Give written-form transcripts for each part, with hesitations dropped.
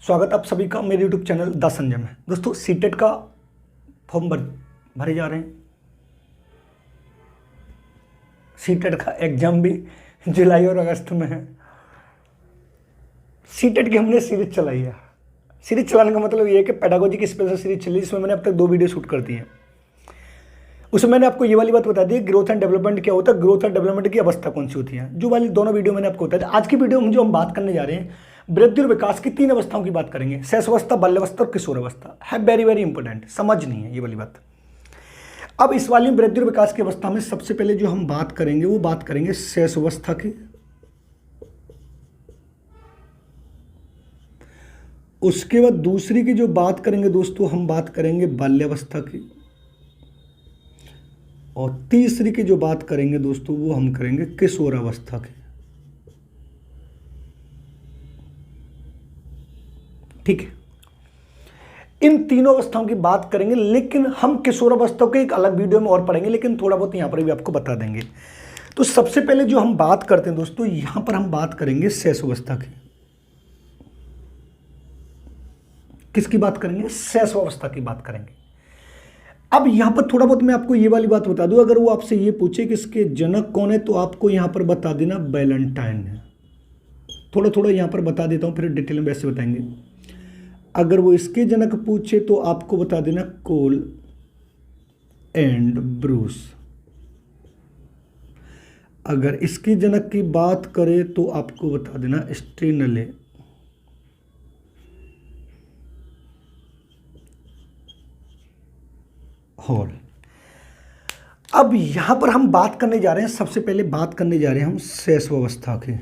स्वागत आप सभी का मेरे YouTube चैनल द संजय में। दोस्तों सीटेट का फॉर्म भरे जा रहे हैं। सीटेट का एग्जाम भी जुलाई और अगस्त में है। सीटेट की हमने सीरीज चलाई है। सीरीज चलाने का मतलब ये है कि पेडागोजी की स्पेशल सीरीज चली, जिसमें मैंने अब तक 2 वीडियो शूट कर दी हैं। उसमें मैंने आपको ये वाली बात बता दी, ग्रोथ एंड डेवलपमेंट क्या होता है, ग्रोथ एंड डेवलपमेंट की अवस्था कौन सी होती है, जो वाली दोनों वीडियो मैंने आपको बता दी। आज की वीडियो में जो हम बात करने जा रहे हैं, वृद्धि और विकास की 3 अवस्थाओं की बात करेंगे। शैशवावस्था, बाल्यावस्था और किशोरावस्था है। वेरी वेरी इंपॉर्टेंट, समझ नहीं है ये वाली बात। अब इस वाली वृद्धि और विकास की अवस्था में सबसे पहले जो हम बात करेंगे वो बात करेंगे शैशवावस्था की। उसके बाद दूसरी की जो बात करेंगे दोस्तों, हम बात करेंगे बाल्यावस्था की। और तीसरी की जो बात करेंगे दोस्तों, वो हम करेंगे किशोरावस्था की। ठीक है, इन तीनों अवस्थाओं की बात करेंगे, लेकिन हम किशोरावस्था के एक अलग वीडियो में और पढ़ेंगे, लेकिन थोड़ा बहुत यहां पर भी आपको बता देंगे। तो सबसे पहले जो हम बात करते हैं दोस्तों, यहां पर हम बात करेंगे शैशवावस्था की। किसकी बात करेंगे? शैशवावस्था की बात करेंगे। अब यहां पर थोड़ा बहुत मैं आपको ये वाली बात बता दूं, अगर वो आपसे ये पूछे कि इसके जनक कौन है, तो आपको यहां पर बता देना वैलेंटाइन है। थोड़ा थोड़ा यहां पर बता देता हूं, फिर डिटेल में वैसे बताएंगे। अगर वो इसके जनक पूछे तो आपको बता देना कोल एंड ब्रूस। अगर इसके जनक की बात करे तो आपको बता देना स्टेनले। हॉल। अब यहां पर हम बात करने जा रहे हैं, सबसे पहले बात करने जा रहे हैं हम शैशवावस्था की।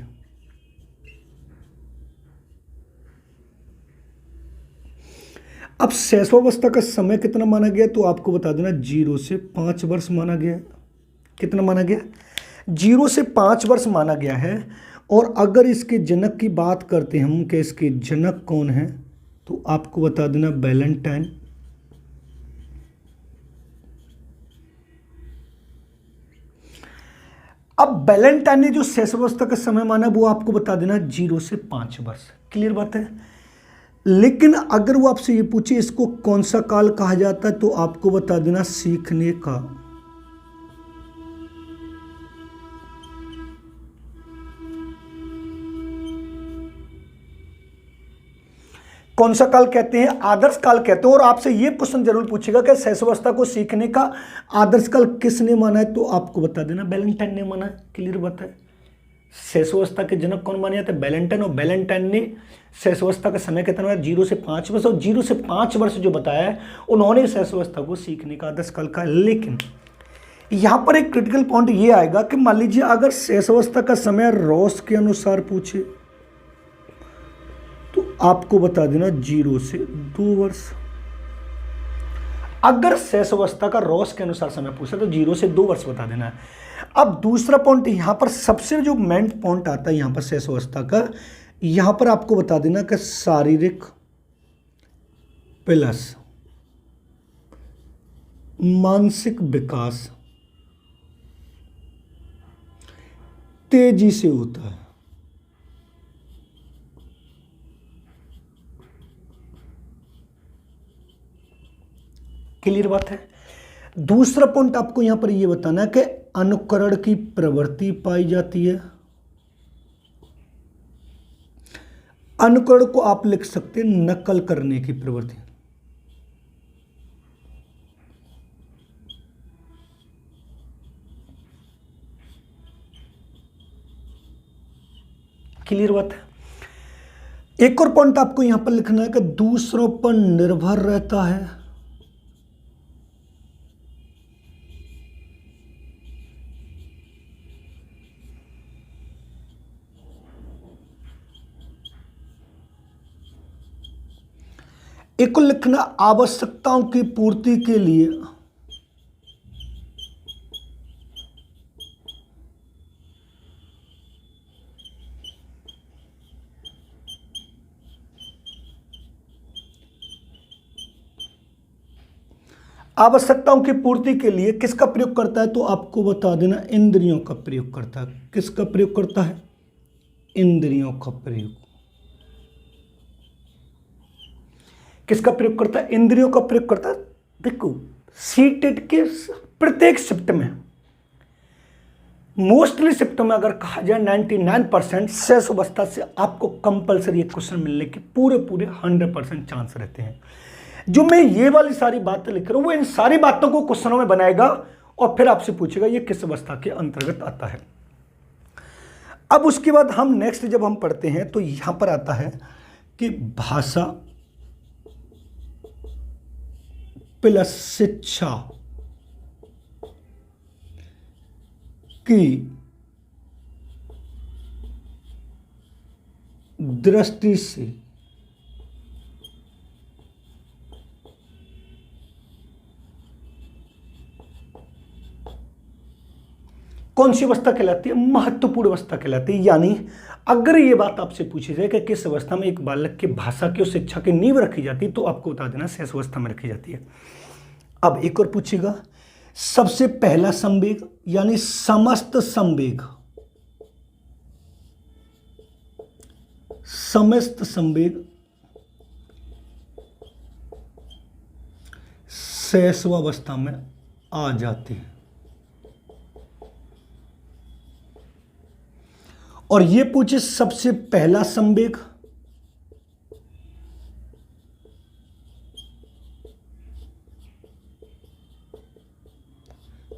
अब शैशवावस्था का समय कितना माना गया, तो आपको बता देना 0 से 5 वर्ष माना गया। कितना माना गया? 0 से 5 वर्ष माना गया है। और अगर इसके जनक की बात करते हैं हम कि इसके जनक कौन है, तो आपको बता देना वैलेंटाइन। अब वैलेंटाइन ने जो शैशवावस्था का समय माना वो आपको बता देना 0 से 5 वर्ष। क्लियर बात है। लेकिन अगर वो आपसे ये पूछे इसको कौन सा काल कहा जाता है, तो आपको बता देना सीखने का। कौन सा काल कहते हैं? आदर्श काल कहते हैं। और आपसे ये क्वेश्चन जरूर पूछेगा कि शैशवावस्था को सीखने का आदर्श काल किसने माना है, तो आपको बता देना वैलेंटाइन ने माना है। क्लियर बात है। शैशवावस्था के जनक कौन माने जाते हैं? वैलेंटाइन। और वैलेंटाइन ने शैशवावस्था का समय कितना है? 0 से 5 वर्ष। और 0 से 5 वर्ष जो बताया है, उन्होंने शैशवावस्था को सीखने का आदर्श काल का। लेकिन यहां पर एक क्रिटिकल पॉइंट ये आएगा कि मान लीजिए अगर शैशवावस्था का समय रॉस के अनुसार पूछे, तो आपको बता देना 0 से 2 वर्ष। अगर शैशवावस्था का रॉस के अनुसार समय पूछा तो 0 से 2 वर्ष बता देना है। अब दूसरा पॉइंट यहां पर सबसे जो मेन पॉइंट आता है यहां पर शैशवावस्था का, यहां पर आपको बता देना कि शारीरिक प्लस मानसिक विकास तेजी से होता है। क्लियर बात है। दूसरा पॉइंट आपको यहां पर यह बताना है कि अनुकरण की प्रवृत्ति पाई जाती है। अनुकरण को आप लिख सकते हैं नकल करने की प्रवृत्ति। क्लियर बात है। एक और पॉइंट आपको यहां पर लिखना है कि दूसरों पर निर्भर रहता है। एक को लिखना आवश्यकताओं की पूर्ति के लिए आवश्यकताओं की पूर्ति के लिए किसका प्रयोग करता है, तो आपको बता देना इंद्रियों का प्रयोग करता है। किसका प्रयोग करता है? इंद्रियों का प्रयोग। किसका प्रयोग करता है? इंद्रियों का प्रयोग करता है। देखो सीटेट के प्रत्येक शिफ्ट में, मोस्टली शिफ्टों में अगर कहा जाए 99% शेष अवस्था से आपको कंपलसरी एक क्वेश्चन मिलने के पूरे 100% चांस रहते हैं। जो मैं ये वाली सारी बातें लिख रहा हूं वो इन सारी बातों को क्वेश्चनों में बनाएगा और फिर आपसे पूछेगा ये किस अवस्था के अंतर्गत आता है। अब उसके बाद हम नेक्स्ट जब हम पढ़ते हैं तो यहां पर आता है कि भाषा प्लस शिक्षा की दृष्टि से कौन सी अवस्था कहलाती है? महत्वपूर्ण अवस्था कहलाती है। यानी अगर ये बात आपसे पूछी जाए कि किस अवस्था में एक बालक के भाषा की और शिक्षा की नींव रखी जाती है तो आपको बता देना शेष अवस्था में रखी जाती है। अब एक और पूछेगा, सबसे पहला संवेग यानी समस्त संवेग, समस्त संवेग शैशवावस्था में आ जाती है। और ये पूछे सबसे पहला संवेग,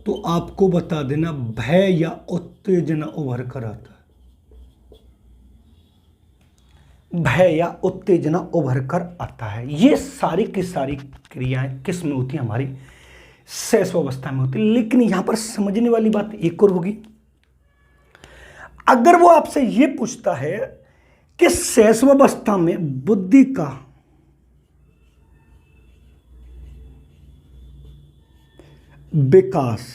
तो आपको बता देना भय या उत्तेजना उभर कर आता है। भय या उत्तेजना उभर कर आता है। ये सारी की सारी क्रियाएं किस में होती हैं? हमारी शैशवावस्था में होती है। लेकिन यहां पर समझने वाली बात एक और होगी, अगर वो आपसे ये पूछता है कि शैशवावस्था में बुद्धि का विकास,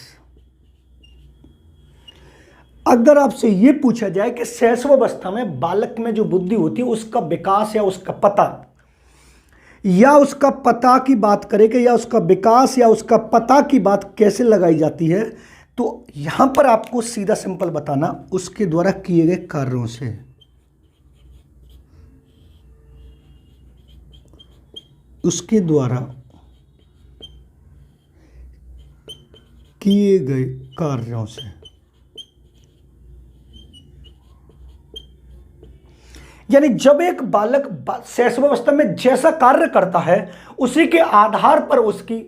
अगर आपसे यह पूछा जाए कि शैशवावस्था में बालक में जो बुद्धि होती है उसका विकास या उसका पता की बात करें कि या उसका विकास या उसका पता की बात कैसे लगाई जाती है, तो यहां पर आपको सीधा सिंपल बताना उसके द्वारा किए गए कार्यों से। उसके द्वारा किए गए कार्यों से। यानी जब एक बालक शैशवावस्था में जैसा कार्य करता है उसी के आधार पर उसकी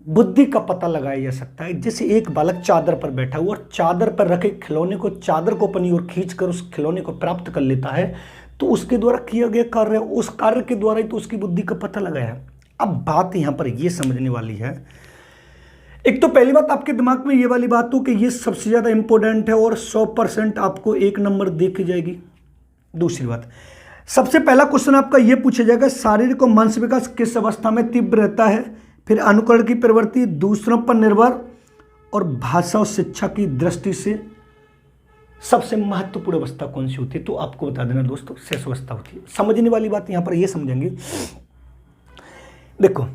बुद्धि का पता लगाया जा सकता है। जैसे एक बालक चादर पर बैठा हुआ और चादर पर रखे खिलौने को, चादर को अपनी ओर खींचकर उस खिलौने को प्राप्त कर लेता है, तो उसके द्वारा किया गया कार्य, उस कार्य के द्वारा ही तो उसकी बुद्धि का पता लगाया। अब बात यहां पर यह समझने वाली है, एक तो पहली बात आपके दिमाग में ये वाली बात हो कि ये सबसे ज्यादा इंपॉर्टेंट है और 100% आपको 1 नंबर देखी जाएगी। दूसरी बात, सबसे पहला क्वेश्चन आपका यह पूछा जाएगा शारीरिक और मानसिक विकास किस अवस्था में तीव्र रहता है, फिर अनुकरण की प्रवृत्ति, दूसरों पर निर्भर और भाषा और शिक्षा की दृष्टि से सबसे महत्वपूर्ण अवस्था कौन सी होती है, तो आपको बता देना दोस्तों शैशवावस्था होती है। समझने वाली बात यहां पर यह समझेंगे, देखो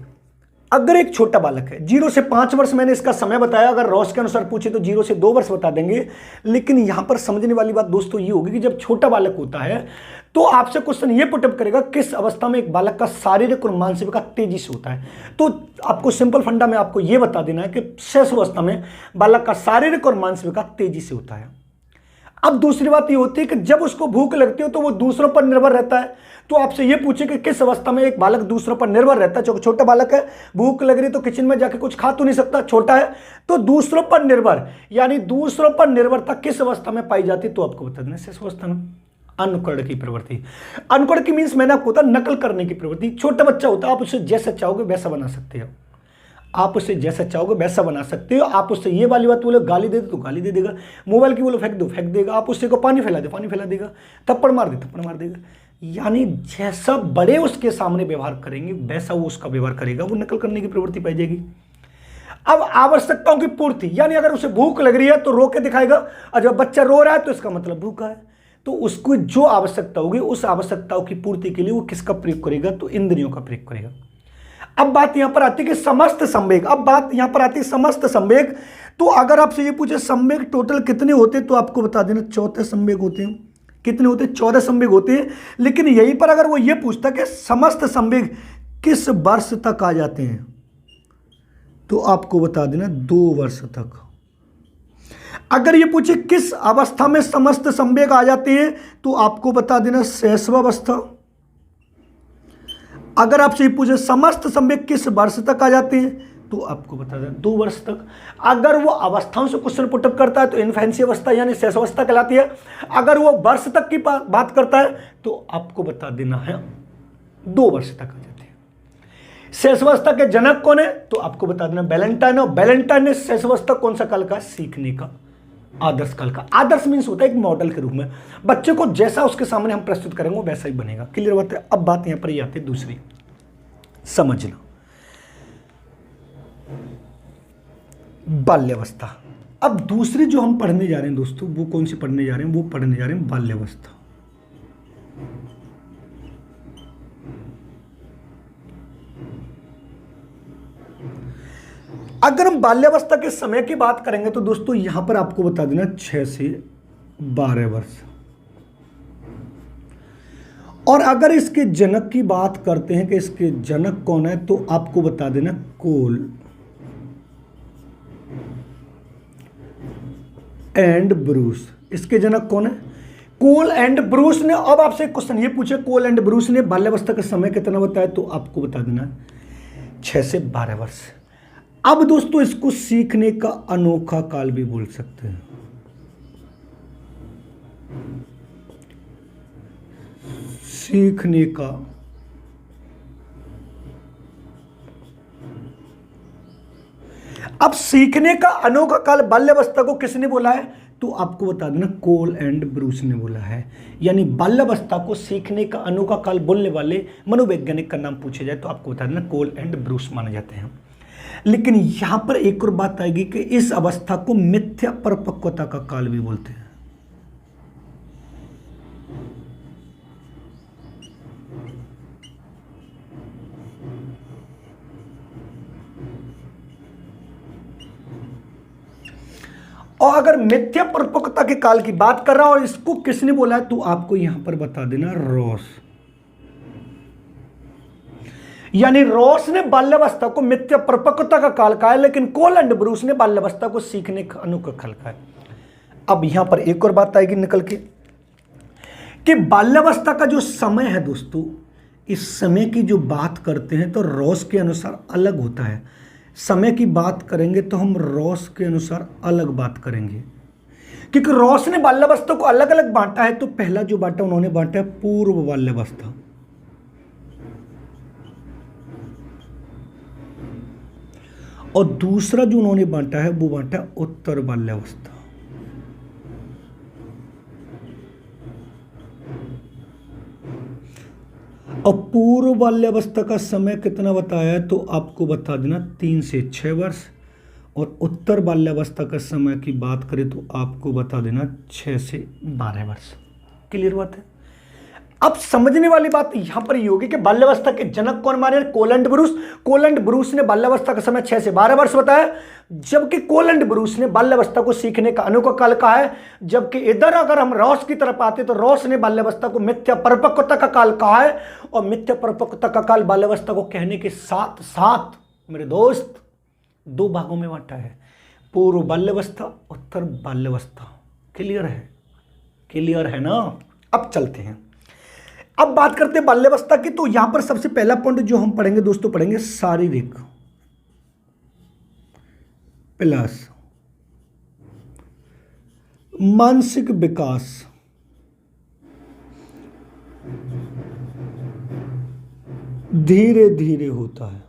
अगर एक छोटा बालक है 0 से 5 वर्ष, मैंने इसका समय बताया, अगर रॉस के अनुसार पूछे तो 0 से 2 वर्ष बता देंगे। लेकिन यहां पर समझने वाली बात दोस्तों ये होगी कि जब छोटा बालक होता है तो आपसे क्वेश्चन ये पुटअप करेगा किस अवस्था में एक बालक का शारीरिक और मानसिक विकास तेजी से होता है, तो आपको सिंपल फंडा में आपको यह बता देना है कि शैशवावस्था में बालक का शारीरिक और मानसिक विकास तेजी से होता है। अब दूसरी बात ये होती है कि जब उसको भूख लगती है तो वो दूसरों पर निर्भर रहता है, तो आपसे ये पूछे कि किस अवस्था में एक बालक दूसरों पर निर्भर रहता है। जो छोटा बालक है, भूख लग रही तो किचन में जाके कुछ खा तो नहीं सकता, छोटा है, तो दूसरों पर निर्भर, यानी दूसरों पर निर्भरता किस अवस्था में पाई जाती है, तो आपको बता देना शैशवावस्था में। अनुकरण की प्रवृत्ति, अनुकरण की मीन्स मैंने आपको बताया नकल करने की प्रवृत्ति। छोटा बच्चा होता है, आप उसे जैसा चाहोगे वैसा बना सकते हो, आप उसे जैसा चाहोगे वैसा बना सकते हो। आप उससे ये वाली बात बोलो गाली दे दो तो गाली दे देगा, मोबाइल की बोलो फेंक दो फेंक देगा, आप उससे को पानी फैला दो पानी फैला देगा, थप्पड़ मार दे थप्पड़ मार देगा। यानी जैसा बड़े उसके सामने व्यवहार करेंगे वैसा वो उसका व्यवहार करेगा, वो नकल करने की प्रवृत्ति पाई जाएगी। अब आवश्यकताओं की पूर्ति, यानी अगर उसे भूख लग रही है तो रो के दिखाएगा, और जब बच्चा रो रहा है तो इसका मतलब भूखा है, तो उसको जो आवश्यकता होगी उस आवश्यकताओं की पूर्ति के लिए वो किसका प्रयोग करेगा, तो इंद्रियों का प्रयोग करेगा। अब बात यहां पर आती है कि समस्त संवेग, अब बात यहां पर आती है समस्त संवेग। तो अगर आपसे ये पूछे संवेग टोटल कितने होते हैं, तो आपको बता देना 14 संवेग होते हैं। कितने होते हैं? 14 संवेग होते हैं। लेकिन यहीं पर अगर वो ये पूछता कि समस्त संवेग किस वर्ष तक आ जाते हैं, तो आपको बता देना 2 वर्ष तक। अगर ये पूछे किस अवस्था में समस्त संवेग आ जाते हैं, तो आपको बता देना शैशवावस्था। अगर आपसे ये पूछे समस्त संवेग किस वर्ष तक आ जाते हैं, तो आपको बता देना 2 वर्ष तक। अगर वो अवस्थाओं से क्वेश्चन पुटअप करता है तो इन्फेंसी अवस्था यानी शैशवावस्था कहलाती है। अगर वो वर्ष तक की बात करता है तो आपको बता देना है 2 वर्ष तक आ जाते हैं। शैशवावस्था के जनक कौन है, तो आपको बता देना वैलेंटाइन। और वैलेंटाइन ने शैशवावस्था कौन सा काल का? सीखने का आदर्श काल का। आदर्श मीन्स होता है एक मॉडल के रूप में, बच्चे को जैसा उसके सामने हम प्रस्तुत करेंगे वैसा ही बनेगा। क्लियर बात है? अब बात यहां पर ये आती है दूसरी, समझना बाल्यावस्था। अब दूसरी जो हम पढ़ने जा रहे हैं दोस्तों, वो कौन सी पढ़ने जा रहे हैं? वो पढ़ने जा रहे हैं बाल्यावस्था। अगर हम बाल्यावस्था के समय की बात करेंगे तो दोस्तों यहां पर आपको बता देना 6 से 12 वर्ष। और अगर इसके जनक की बात करते हैं कि इसके जनक कौन है, तो आपको बता देना कोल एंड ब्रूस। इसके जनक कौन है? कोल एंड ब्रूस ने। अब आपसे क्वेश्चन ये पूछे कोल एंड ब्रूस ने बाल्यावस्था का समय कितना बताया, तो आपको बता देना 6 से 12 वर्ष। अब दोस्तों इसको सीखने का अनोखा काल भी बोल सकते हैं। सीखने का अब सीखने का अनोखा काल बाल्यावस्था को किसने बोला है, तो आपको बता देना कोल एंड ब्रूस ने बोला है। यानी बाल्यावस्था को सीखने का अनोखा काल बोलने वाले मनोवैज्ञानिक का नाम पूछे जाए तो आपको बता देना कोल एंड ब्रूस माने जाते हैं। लेकिन यहां पर एक और बात आएगी कि इस अवस्था को मिथ्या परिपक्वता का काल भी बोलते हैं। और अगर मिथ्या परिपक्वता के काल की बात कर रहा हूं और इसको किसने बोला है, तो आपको यहां पर बता देना रॉस। यानी रॉस ने बाल्यावस्था को मिथ्या परिपक्वता का काल कहा है, लेकिन कोल एंड ब्रूस ने बाल्यावस्था को सीखने का अनोखा काल कहा है। अब यहां पर एक और बात आएगी निकल के कि बाल्यावस्था का जो समय है दोस्तों, इस समय की जो बात करते हैं तो रॉस के अनुसार अलग होता है। समय की बात करेंगे तो हम रॉस के अनुसार अलग बात करेंगे, क्योंकि रॉस ने बाल्यावस्था को अलग अलग बांटा है। तो पहला जो बांटा उन्होंने बांटा है पूर्व बाल्यावस्था, और दूसरा जो उन्होंने बांटा है वो बांटा उत्तर बाल्यावस्था। और पूर्व बाल्यावस्था का समय कितना बताया है, तो आपको बता देना 3 से 6 वर्ष। और उत्तर बाल्यावस्था का समय की बात करें तो आपको बता देना 6 से 12 वर्ष। क्लियर बात है? अब समझने वाली बात यहां पर ये होगी कि बाल्यावस्था के जनक कौन माने? Cole and Bruce. Cole and Bruce ने बाल्यावस्था का समय 6 से 12 वर्ष बताया, जबकि कोल एंड ब्रूस ने बाल्यावस्था को सीखने का अनोखा काल कहा है। जबकि इधर अगर हम रॉस की तरफ आते तो रॉस ने बाल्यावस्था को मिथ्या परिपक्वता का काल कहा है, और मिथ्या परिपक्वता का काल बाल्यावस्था को कहने के साथ साथ मेरे दोस्त 2 भागों में बांटा है, पूर्व बाल्यावस्था, उत्तर बाल्यावस्था। क्लियर है? क्लियर है ना? अब चलते हैं, अब बात करते हैं बाल्यावस्था की। तो यहां पर सबसे पहला पॉइंट जो हम पढ़ेंगे दोस्तों, पढ़ेंगे शारीरिक प्लस मानसिक विकास धीरे धीरे होता है।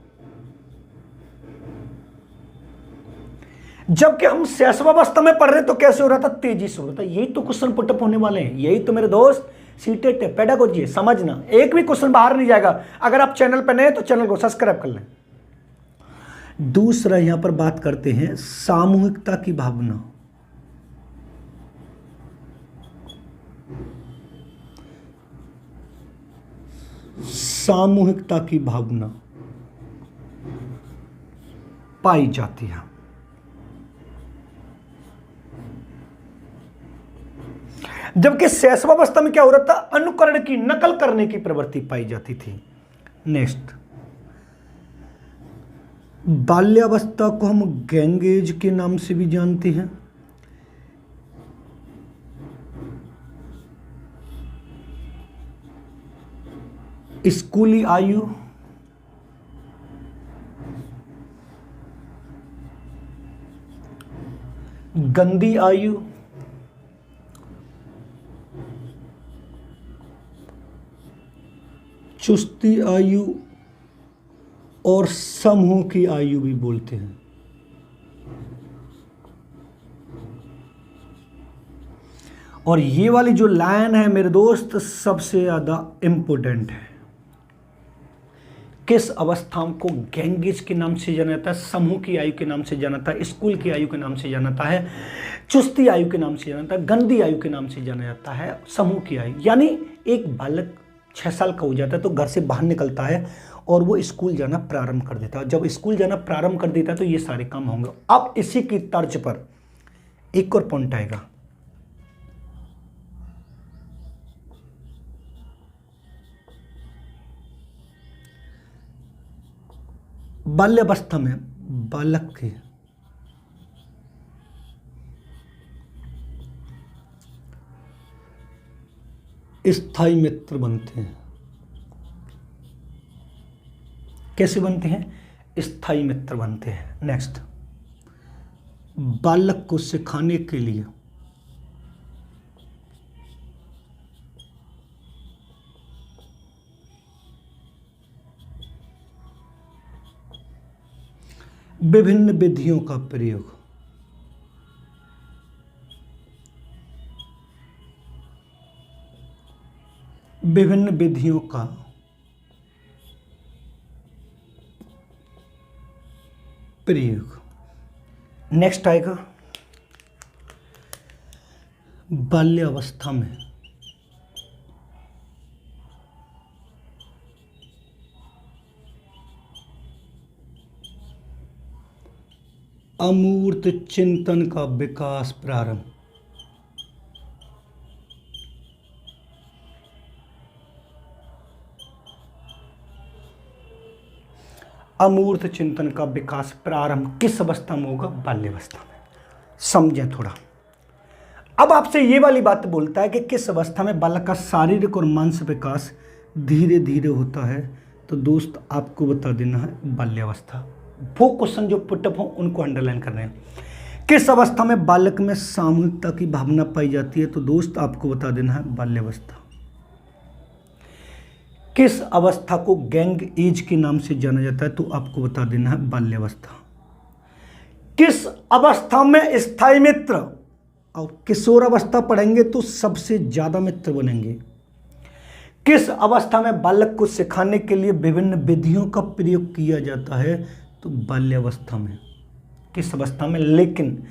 जबकि हम शैशवावस्था में पढ़ रहे तो कैसे हो रहा था? तेजी से हो रहा था। यही तो क्वेश्चन पुटअप होने वाले हैं, यही तो मेरे दोस्त सीटेट है, पेडागोजी है। समझना, एक भी क्वेश्चन बाहर नहीं जाएगा। अगर आप चैनल पर नए हैं तो चैनल को सब्सक्राइब कर लें। दूसरा यहां पर बात करते हैं सामूहिकता की भावना। सामूहिकता की भावना पाई जाती है। जबकि शैशवावस्था में क्या हो रहा था, अनुकरण की, नकल करने की प्रवृत्ति पाई जाती थी। नेक्स्ट, बाल्यावस्था को हम गैंग एज के नाम से भी जानते हैं। स्कूली आयु, गंदी आयु, चुस्ती आयु और समूह की आयु भी बोलते हैं। और ये वाली जो लाइन है मेरे दोस्त सबसे ज्यादा इंपॉर्टेंट है। किस अवस्था को गैंग एज के नाम से जाना जाता है, समूह की आयु के नाम से जाना जाता है, स्कूल की आयु के नाम से जाना जाता है, चुस्ती आयु के नाम से जाना जाता है, गंदी आयु के नाम से जाना जाता है, समूह की आयु। यानी एक बालक 6 साल का हो जाता है तो घर से बाहर निकलता है और वो स्कूल जाना प्रारंभ कर देता है। जब स्कूल जाना प्रारंभ कर देता है तो ये सारे काम होंगे। अब इसी की तर्ज पर एक और पॉइंट आएगा, बाल्यावस्था में बालक के स्थायी मित्र बनते हैं। कैसे बनते हैं? स्थायी मित्र बनते हैं। नेक्स्ट, बालक को सिखाने के लिए विभिन्न विधियों का प्रयोग, विभिन्न विधियों का प्रयोग। नेक्स्ट आएगा, बाल्यावस्था में अमूर्त चिंतन का विकास प्रारंभ। अमूर्त चिंतन का विकास प्रारंभ किस अवस्था में होगा? बाल्यावस्था में। समझें थोड़ा। अब आपसे ये वाली बात बोलता है कि किस अवस्था में बालक का शारीरिक और मानसिक विकास धीरे धीरे होता है, तो दोस्त आपको बता देना है बाल्यावस्था। वो क्वेश्चन जो पुटअप हो उनको अंडरलाइन करने हैं। किस अवस्था में बालक में सामूहिकता की भावना पाई जाती है, तो दोस्त आपको बता देना है बाल्यावस्था। किस अवस्था को गैंग एज के नाम से जाना जाता है, तो आपको बता देना है बाल्यावस्था। किस अवस्था में स्थायी मित्र, और किशोर अवस्था पढ़ेंगे तो सबसे ज्यादा मित्र बनेंगे। किस अवस्था में बालक को सिखाने के लिए विभिन्न विधियों का प्रयोग किया जाता है, तो बाल्यावस्था में। किस अवस्था में? लेकिन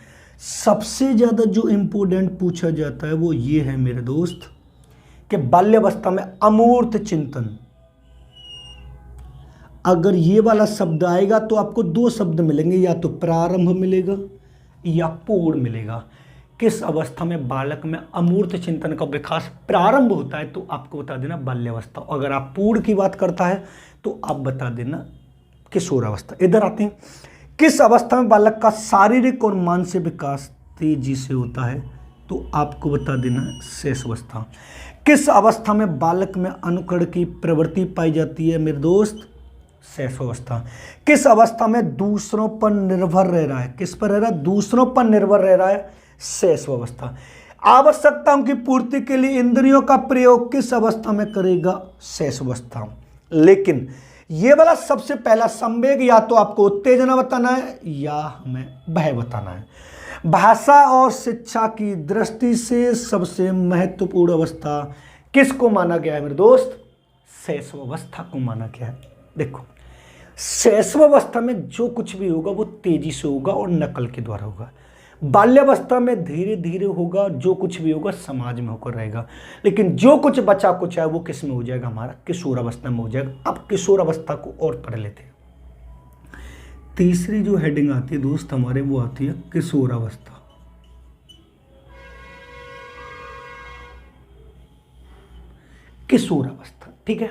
सबसे ज्यादा जो इंपोर्टेंट पूछा जाता है वो ये है मेरे दोस्त कि बाल्यावस्था में अमूर्त चिंतन। अगर ये वाला शब्द आएगा तो आपको 2 शब्द मिलेंगे, या तो प्रारंभ मिलेगा या पूर्ण मिलेगा। किस अवस्था में बालक में अमूर्त चिंतन का विकास प्रारंभ होता है, तो आपको बता देना बाल्यावस्था। अगर आप पूर्ण की बात करता है तो आप बता देना किशोरावस्था। इधर आते हैं, किस अवस्था में बालक का शारीरिक और मानसिक विकास तेजी से होता है, तो आपको बता देना शैशवावस्था। किस अवस्था में बालक में अनुकरण की प्रवृत्ति पाई जाती है मेरे दोस्त? शैशवावस्था। किस अवस्था में दूसरों पर निर्भर रह रहा है? किस पर रह रहा है? दूसरों पर निर्भर रह रहा है, शैशवावस्था। आवश्यकताओं की पूर्ति के लिए इंद्रियों का प्रयोग किस अवस्था में करेगा? शैशवावस्था। लेकिन ये वाला सबसे पहला संवेग, या तो आपको उत्तेजना बताना है या हमें भय बताना है। भाषा और शिक्षा की दृष्टि से सबसे महत्वपूर्ण अवस्था किसको माना गया है मेरे दोस्त? शैशवावस्था को माना गया है। देखो, शैशवावस्था में जो कुछ भी होगा वो तेजी से होगा और नकल के द्वारा होगा। बाल्यावस्था में धीरे धीरे होगा, जो कुछ भी होगा समाज में होकर रहेगा। लेकिन जो कुछ बचा कुछ है वो किस में हो जाएगा? हमारा किशोरावस्था में हो जाएगा। अब किशोरावस्था को और पढ़ लेते हैं। तीसरी जो हेडिंग आती है दोस्त हमारे, वो आती है किशोरावस्था। किशोरावस्था। ठीक है,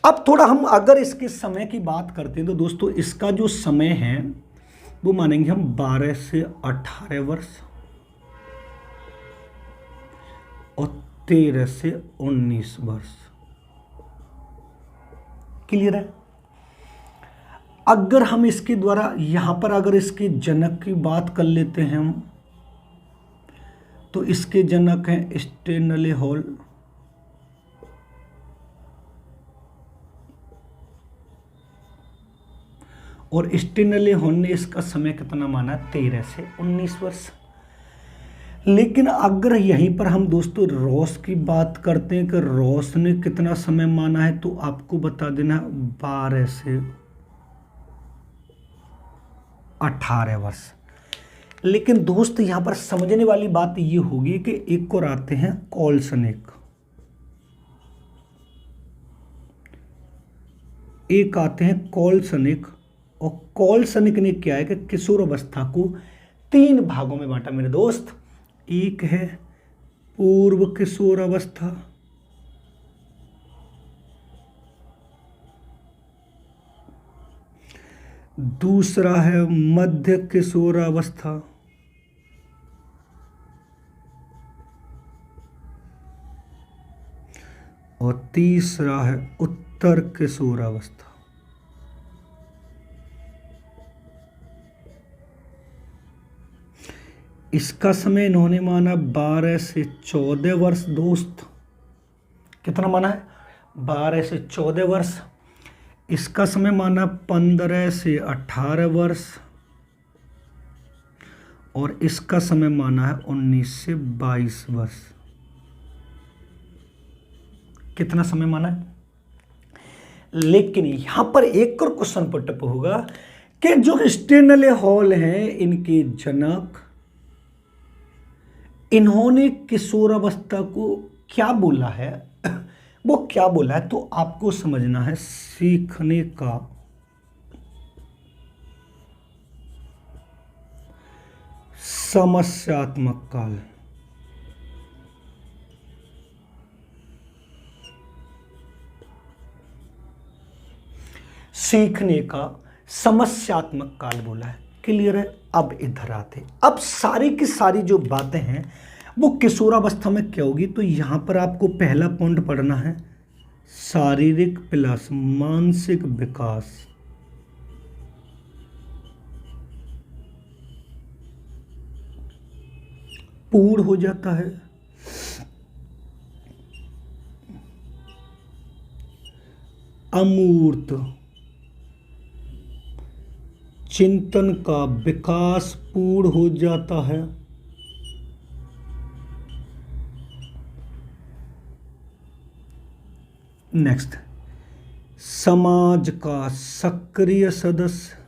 अब थोड़ा हम अगर इसके समय की बात करते हैं तो दोस्तों इसका जो समय है वो मानेंगे हम 12 से 18 वर्ष और 13 से 19 वर्ष। क्लियर है? अगर हम इसके द्वारा यहां पर अगर इसके जनक की बात कर लेते हैं हम, तो इसके जनक हैं स्टेनले हॉल, और स्टेनले हॉल ने इसका समय कितना माना? 13 से 19 वर्ष। लेकिन अगर यहीं पर हम दोस्तों रॉस की बात करते हैं कि रॉस ने कितना समय माना है, तो आपको बता देना 12 से 18 वर्ष। लेकिन दोस्त यहां पर समझने वाली बात ये होगी कि एक और आते हैं कॉल्सनिक, एक आते हैं कॉल्सनिक, और कॉल्सनिक ने क्या है कि किशोर अवस्था को 3 भागों में बांटा मेरे दोस्त। एक है पूर्व किशोर अवस्था, दूसरा है मध्य किशोर अवस्था, और तीसरा है उत्तर किशोर अवस्था। इसका समय इन्होंने माना 12 से 14 वर्ष दोस्त। कितना माना है? 12 से 14 वर्ष। इसका समय माना 15 से 18 वर्ष, और इसका समय माना है 19 से 22 वर्ष। कितना समय माना है? लेकिन यहां पर एक और क्वेश्चन पुटअप होगा कि जो स्टेनले हॉल हैं इनके जनक, इन्होंने किशोरावस्था को क्या बोला है, वो क्या बोला है, तो आपको समझना है सीखने का समस्यात्मक काल। सीखने का समस्यात्मक काल बोला है। क्लियर है? अब इधर आते, अब सारी की सारी जो बातें हैं वो किशोरावस्था में क्या होगी, तो यहां पर आपको पहला पॉइंट पढ़ना है शारीरिक प्लस मानसिक विकास। पूर्ण हो जाता है। अमूर्त चिंतन का विकास पूर्ण हो जाता है। नेक्स्ट, समाज का सक्रिय सदस्य।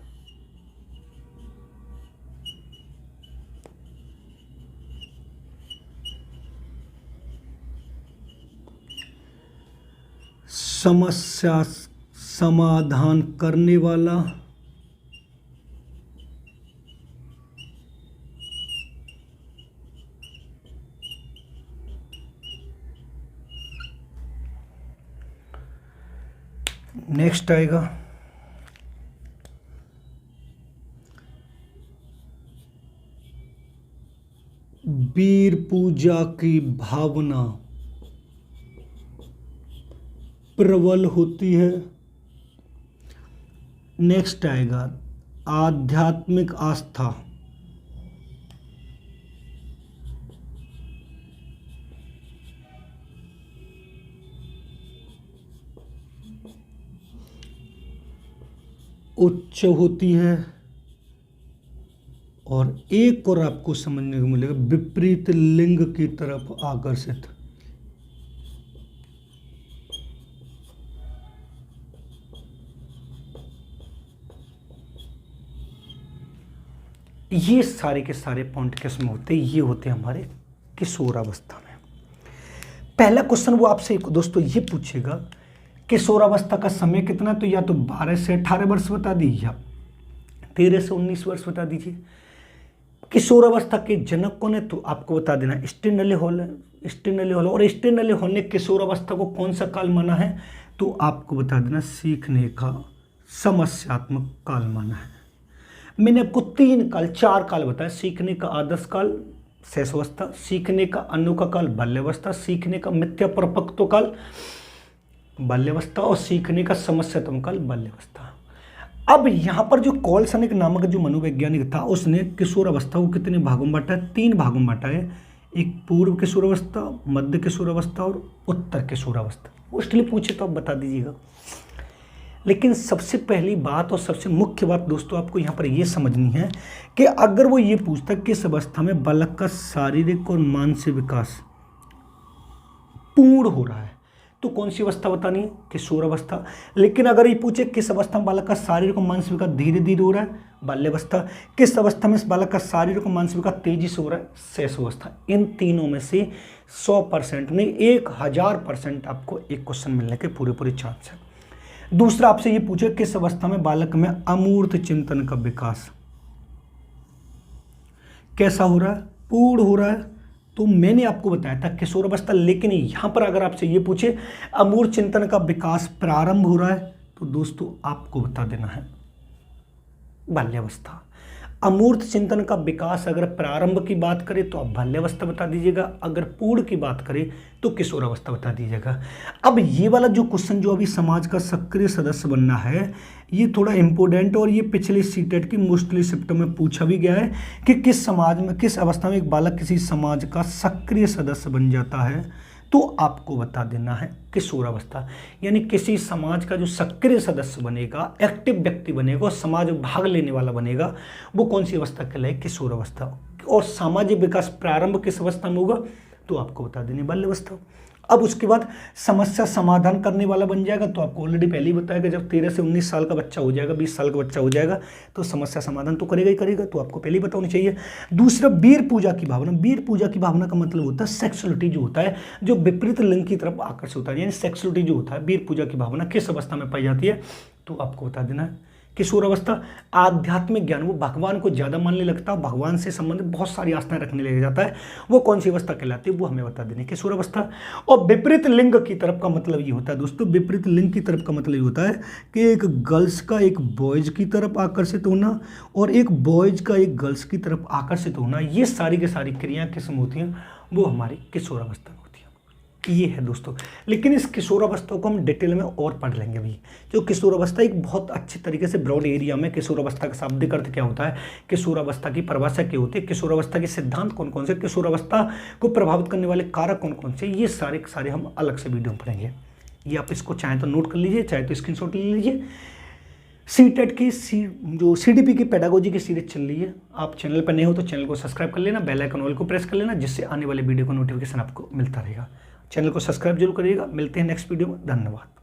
समस्या समाधान करने वाला। नेक्स्ट आएगा वीर पूजा की भावना प्रबल होती है। नेक्स्ट आएगा आध्यात्मिक आस्था। उच्च होती है। और एक और आपको समझने को मिलेगा विपरीत लिंग की तरफ आकर्षित। ये सारे के सारे पॉइंट किसमें होते हैं? ये होते हैं हमारे किशोरावस्था में। पहला क्वेश्चन वो आपसे दोस्तों ये पूछेगा किशोरावस्था का समय कितना, तो या तो 12 से 18 वर्ष बता दीजिए, या 13 से 19 वर्ष बता दीजिए। किशोरावस्था के जनक कौन है, तो आपको बता देना स्टेनले हॉल है। स्टेनली होना। और स्टेनली होने किशोरावस्था को कौन सा काल माना है, तो आपको बता देना सीखने का समस्यात्मक काल माना है। मैंने आपको 3 काल 4 काल बताया, सीखने का आदर्श काल शैशवावस्था, सीखने का अनोखा काल बाल्यावस्था, सीखने का मिथ्या परिपक्व काल बाल्यावस्था और सीखने का समस्यात्मक काल बाल्यावस्था। अब यहाँ पर जो कॉलसनिक नामक जो मनोवैज्ञानिक था उसने किशोरावस्था को कितने भागों में बांटा है, 3 भागों में बांटा है। एक पूर्व किशोरावस्था, मध्य किशोरावस्था और उत्तर किशोरावस्था। मोस्टली पूछे तो आप बता दीजिएगा। लेकिन सबसे पहली बात और सबसे मुख्य बात दोस्तों आपको यहाँ पर ये समझनी है कि अगर वो ये पूछता है किस अवस्था में बालक का शारीरिक और मानसिक विकास पूर्ण हो रहा है, तो कौन सी अवस्था बतानी है, किशोरावस्था। लेकिन अगर ये पूछे किस अवस्था में बालक का शारीरिक और मानसिक विकास धीरे धीरे हो रहा है, बाल्यावस्था। किस अवस्था में इस बालक का शारीरिक और मानसिक विकास तेजी से हो रहा है, शैशवावस्था। इन तीनों में से 100% नहीं 1000% आपको एक क्वेश्चन मिलने के पूरे चांस है। दूसरा आपसे ये पूछे किस अवस्था में बालक में अमूर्त चिंतन का विकास कैसा हो रहा है, पूर्ण हो रहा है। तो मैंने आपको बताया था किशोरावस्था, लेकिन यहां पर अगर आपसे ये पूछे अमूर्त चिंतन का विकास प्रारंभ हो रहा है, तो दोस्तों आपको बता देना है बाल्यावस्था। अमूर्त चिंतन का विकास अगर प्रारंभ की बात करें तो आप बाल्यावस्था बता दीजिएगा, अगर पूर्ण की बात करें तो किशोरावस्था बता दीजिएगा। अब ये वाला जो क्वेश्चन जो अभी समाज का सक्रिय सदस्य बनना है, ये थोड़ा इंपॉर्टेंट और ये पिछले सीटेट की मोस्टली शिफ्टों में पूछा भी गया है कि किस समाज में किस अवस्था में एक बालक किसी समाज का सक्रिय सदस्य बन जाता है, तो आपको बता देना है किशोरावस्था। यानी किसी समाज का जो सक्रिय सदस्य बनेगा, एक्टिव व्यक्ति बनेगा और समाज में भाग लेने वाला बनेगा, वो कौन सी अवस्था कहलाए, किशोरावस्था। और सामाजिक विकास प्रारंभ किस अवस्था में होगा, तो आपको बता देने बाल्यावस्था। अब उसके बाद समस्या समाधान करने वाला बन जाएगा, तो आपको ऑलरेडी पहले ही बताया कि जब 13 से 19 साल का बच्चा हो जाएगा, 20 साल का बच्चा हो जाएगा, तो समस्या समाधान तो करेगा ही करेगा, तो आपको पहले ही पता होनी चाहिए। दूसरा वीर पूजा की भावना। वीर पूजा की भावना का मतलब होता है सेक्सुअलिटी जो होता है, जो विपरीत लिंग की तरफ आकर्षित होता है, यानी सेक्सुअलिटी जो होता है, वीर पूजा की भावना किस अवस्था में पाई जाती है, तो आपको बता देना है किशोरावस्था। आध्यात्मिक ज्ञान, वो भगवान को ज़्यादा मानने लगता है, भगवान से संबंधित बहुत सारी आस्थाएं रखने लग जाता है, वो कौन सी अवस्था कहलाती है, वो हमें बता देनी किशोरावस्था। और विपरीत लिंग की तरफ का मतलब ये होता है दोस्तों, विपरीत लिंग की तरफ का मतलब ये होता है कि एक गर्ल्स का एक बॉयज़ की तरफ आकर्षित होना और एक बॉयज़ का एक गर्ल्स की तरफ आकर्षित होना, ये सारी की सारी क्रियाएँ किस्म होती हैं, वो हमारी किशोरावस्था में होती है। ये है दोस्तों। लेकिन इस किशोरावस्था को हम डिटेल में और पढ़ लेंगे अभी। जो किशोरावस्था एक बहुत अच्छी तरीके से ब्रॉड एरिया में किशोरावस्था का शाब्दिक अर्थ क्या होता है, किशोरावस्था की परिभाषा क्या होती है, किशोरावस्था के सिद्धांत कौन कौन से, किशोरावस्था को प्रभावित करने वाले कारक कौन कौन से, ये सारे हम अलग से वीडियो में पढ़ेंगे। ये आप इसको चाहे तो नोट कर लीजिए, चाहे तो स्क्रीनशॉट ले लीजिए। सीटेट की जो सीडीपी की पेडागोजी की सीरीज चल रही है, आप चैनल पर नए हो तो चैनल को सब्सक्राइब कर लेना, बेल आइकन ऑल को प्रेस कर लेना, जिससे आने वाले वीडियो का नोटिफिकेशन आपको मिलता रहेगा। चैनल को सब्सक्राइब जरूर करिएगा। मिलते हैं नेक्स्ट वीडियो में, धन्यवाद।